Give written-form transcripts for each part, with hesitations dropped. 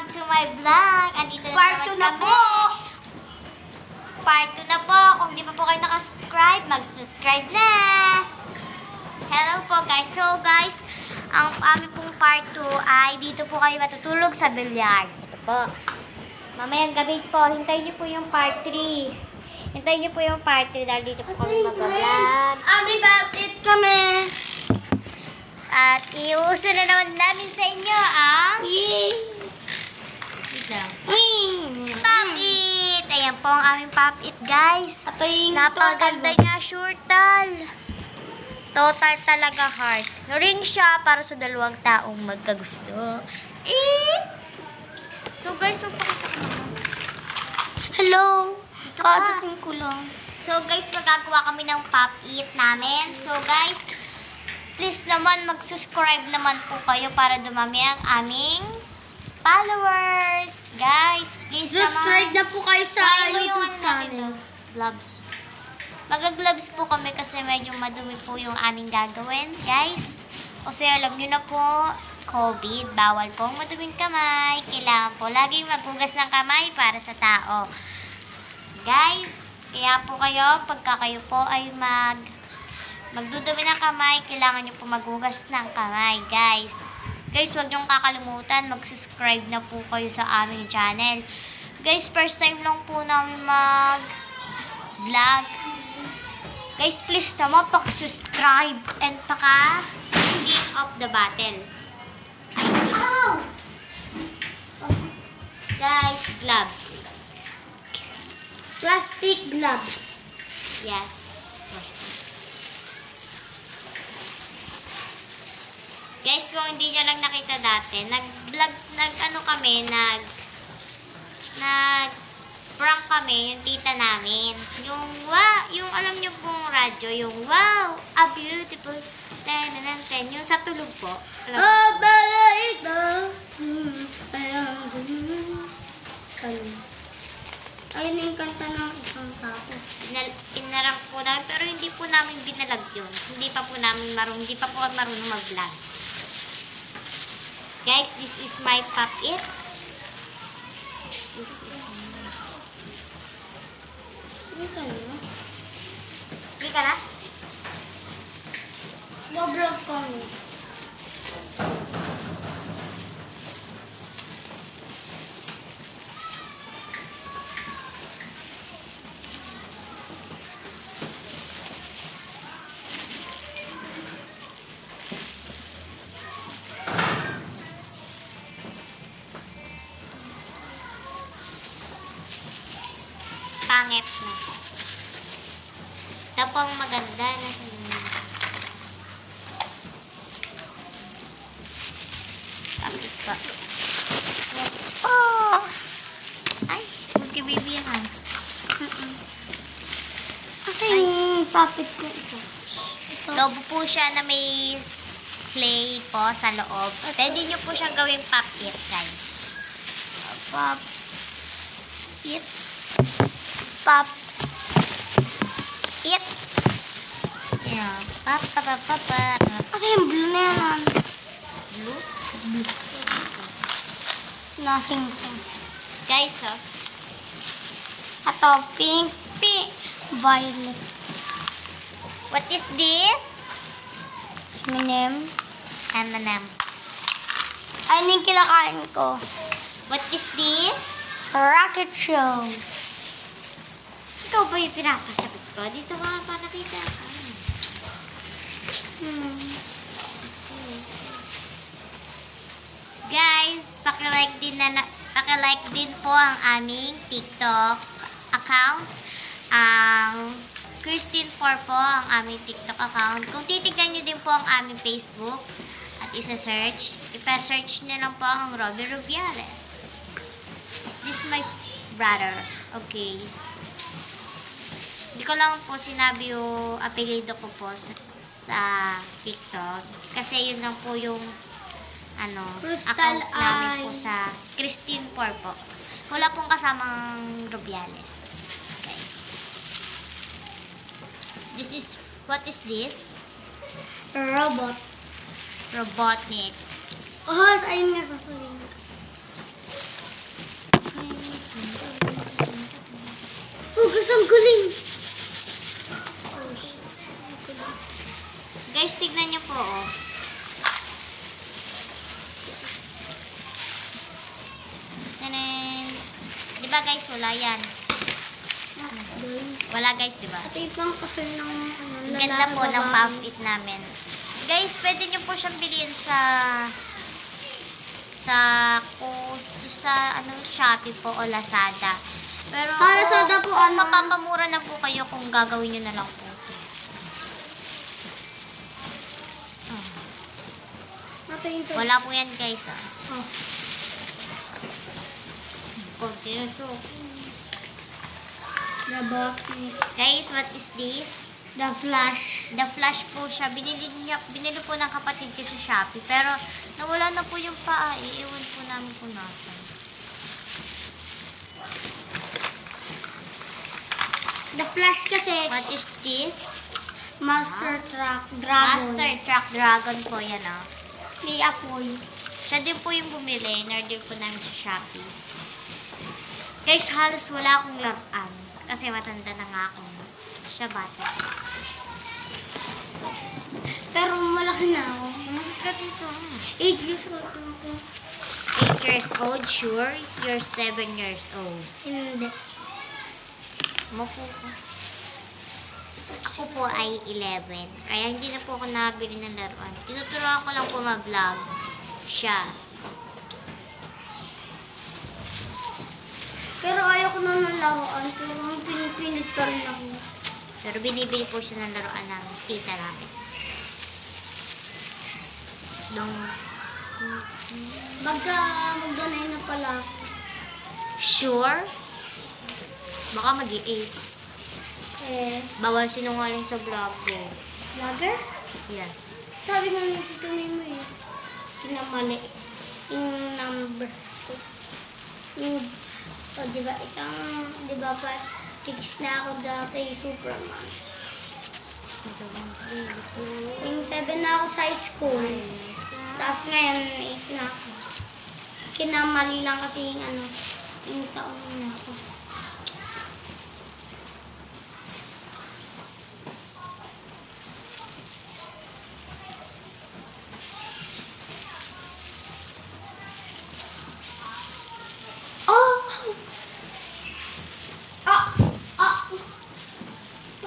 to my vlog. Andito na Part naman 2 na kami. po. Part 2 na po. Kung di pa po kayo nakasubscribe, mag-subscribe na. Hello po guys. So guys, ang aming pong part 2 ay dito po kayo matutulog sa billiard. Ito po. Mamayang gabi po, hintayin niyo po yung part 3. Hintayin niyo po yung part 3 dahil dito po kami mag-vlog. May bakit kami. At iuuso na naman namin sa inyo ang wait lang. Pop It! Ayan po ang aming Pop It, guys. Napakaganda niya, shortal. Total talaga heart. Ring siya para sa dalawang taong magkagusto. So guys, magpakita ko naman. Hello. Ito pa. Kadating ko lang. So guys, magagawa kami ng Pop It namin. So guys, please naman mag-subscribe naman po kayo para dumami ang aming followers. Guys, please Subscribe naman. na po kayo sa Try mo yung YouTube ano natin channel. to, gloves. Mag-gloves po kami kasi medyo madumi po yung aming gagawin, guys. Kasi alam nyo na po, COVID, bawal pong maduming kamay. Kailangan po laging maghugas ng kamay para sa tao. Guys, kaya po kayo, pagka kayo po ay magdudumi ng kamay, kailangan nyo po maghugas ng kamay, guys. Guys, huwag niyong kakalimutan, mag-subscribe na po kayo sa aming channel. Guys, first time lang po namin mag-vlog. Guys, please naman, pak-subscribe and paka-hit of the button. Guys, gloves. Plastic gloves. Yes. Guys, kung hindi nyo lang nakita dati, nag-prank kami, yung tita namin. Yung alam nyo pong radyo, yung wow, a beautiful, yung sa tulog po. Alam mo? Ayun na yung kanta ng isang tao. Pinarang po namin, pero hindi po namin binalag yun. Hindi pa po kami marunong mag-vlog. Guys, this is my Pop It. This is Bili ka na? Bobrog kami. Pangit na. Ito pong maganda na sa inyo. Pangit pa. Oh! Ay, magka-baby yan ah. Kasi yung puppet ko ito. Lobo po siya na may clay po sa loob. Pwede nyo po siya gawing Pop It, guys. Pop It. Pop It. Yeah. Pop. Kasi yung blue na yan. Blue? Lasing ko. Guys, oh. Ato, pink, violet. What is this? M&M. M&M. Ay, yung kinakain ko. What is this? Rocket show. Ikaw ba yung pinapasagot ko? Dito ka pa nakita. Guys, paki-like din po ang aming TikTok account. Ang Christine 4 po ang aming TikTok account. Kung titignan nyo din po ang aming Facebook at ipa-search nyo lang po ang Robby Rubiales. Is this my brother? Okay. Hindi ko lang po sinabi yung apelido ko po sa TikTok. Kasi yun lang po yung Crystal account namin po Eye. sa Christine 4 po. Wala pong kasamang Rubiales. Guys. What is this? Robot. Robotnik. Oh, ayun nga sasabihin ko. Diba guys, wala yan. Wala guys, diba? Ito ibang kasi ng Ang ganda po ng outfit namin. Guys, pwede nyo po siyang bilhin sa Shopee po o Lazada. Pero Lazada po, kung mapapamura na po kayo kung gagawin nyo na lang po. Wala po yan guys. Oh. Guys, what is this? The Flash. The Flash po siya. Binili po ng kapatid ko sa Shopee. Pero nawala na po yung paa. Iiwan po namin po nasan. The Flash kasi, What is this? Master Truck Dragon. Master Truck Dragon po yan ah. May apoy. Siya din po yung bumili. Inorder po namin sa Shopee. Guys, halos wala akong laruan. Kasi matanda na nga ako. Siya bata. Pero malaki na ako. Kasi ito. 8 years old na ako. 8 years old, sure? You're 7 years old. Hindi. Mapo ko. Ako po ay 11. Kaya hindi na po ako nakabili ng laruan. Tinuturuan ko lang po mag-vlog. Siya. Pero ayaw ko na ng laruan. Pero ang pinipilit pa rin ako. Pero binibili po siya ng laruan ng tita namin. Magdanay na pala ako. Sure? Baka mag-i-8. Bawal sinungaling sa vlog ko. Vlogger? Yes. Sabi nga ni Tito Mimo eh. Kinamali. Yung number. Diba diba pa 6 na ako dati, Superman. Yung 7 na ako sa high school. Tapos ngayon, 8 na ako. Kinamali lang kasi yung taon na ako.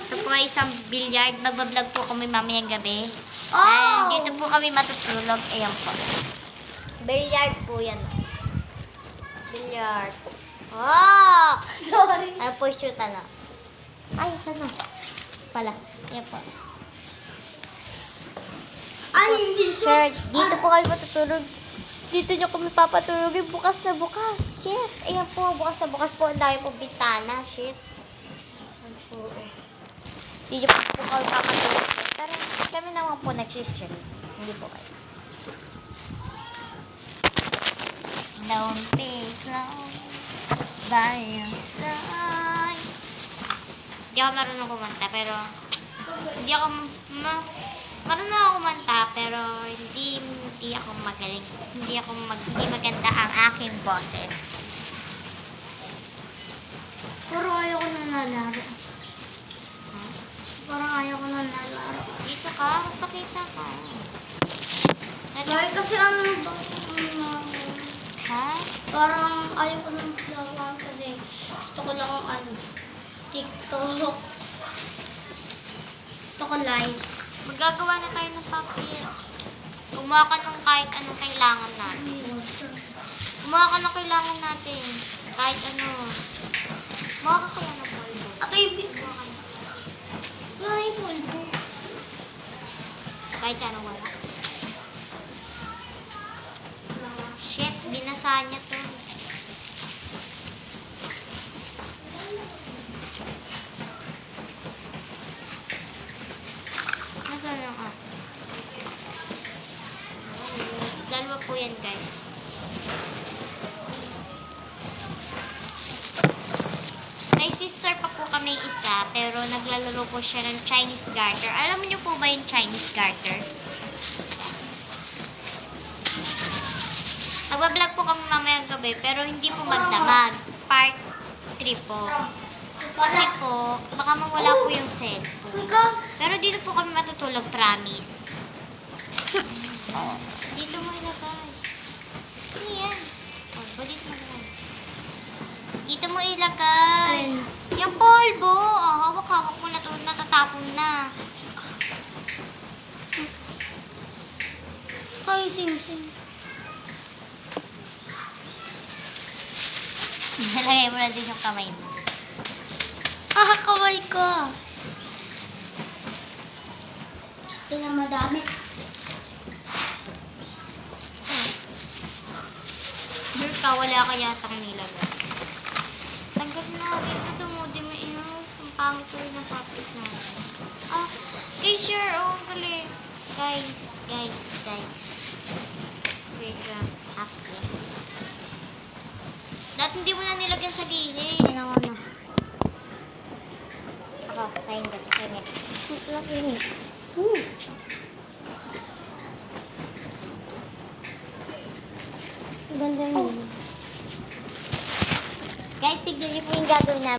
Ito po ay isang billiard. Magbablog po kami mamayang gabi. Oh! Dahil dito po kami matutulog. Ayan po. Billiard po yan. Billiard. Oh! Sorry. Ay po shoot na. Ay, saan na? Pala. Ayan po. Ay, hindi ko. Sir, dito po kami matutulog. Dito nyo kami papatulogin. Bukas na bukas. Shit. Ayan po. Bukas na bukas po. Ang dami po bintana. Shit. Ayan po. Dito po kami papatulog. Pero kami naman po nag-share. Hindi po kayo. Don't be close by your side. Hindi ako marunong kumanta, pero hindi ako marunong ako kumanta, pero hindi ako magaling. Hindi maganda ang aking boses. Parang ayaw ko na nalaro. Parang ayaw ko na nalaro. Dito ka, magpakita ka. Ay, kasi Ha? parang ayaw ko na nalaro kasi gusto ko lang TikTok. Gusto ko live. Magagawa na tayo ng papel. Gumawa ka ng kahit anong kailangan natin. Gumawa ka ng kailangan natin. Kahit ano. Gumawa ka kaya ng polvo. Ako yung polvo. Kahit ano wala. Shit, binasa niya to. Nasaan yung dalawa po yan guys. May sister pa po kami isa, pero naglalaro po siya ng Chinese garter. Alam niyo po ba yung Chinese garter? Magbablog po kami mamayang gabi, pero hindi po magdamag. Part 3 po. Kasi po, baka mawala po yung cellphone. Pero dito po kami matutulog, promise. Dito mo ilagay. Ano yan? Oh, balis mo naman. Dito mo ilagay. Alin? Yung polvo. Oh, hawak-hawak mo na to. Natatapon na. Ay, sing-sing. Nalagay mo na din yung kamay mo. Ah, kamay ko. Ito na madami. Sure ka, wala ka yatang nilagay. Tanggal na. Ito mo, di mo inus. Ang pangit ko rin ang papit na. Ah, kay sure. Oh, galing. Guys. Wait, half left. Dati hindi mo na nilagyan sa gilid. Ano na? Ako, kaingit. Laki ni. Ganda niyo. Guys, tignan niyo po yung gagawin namin.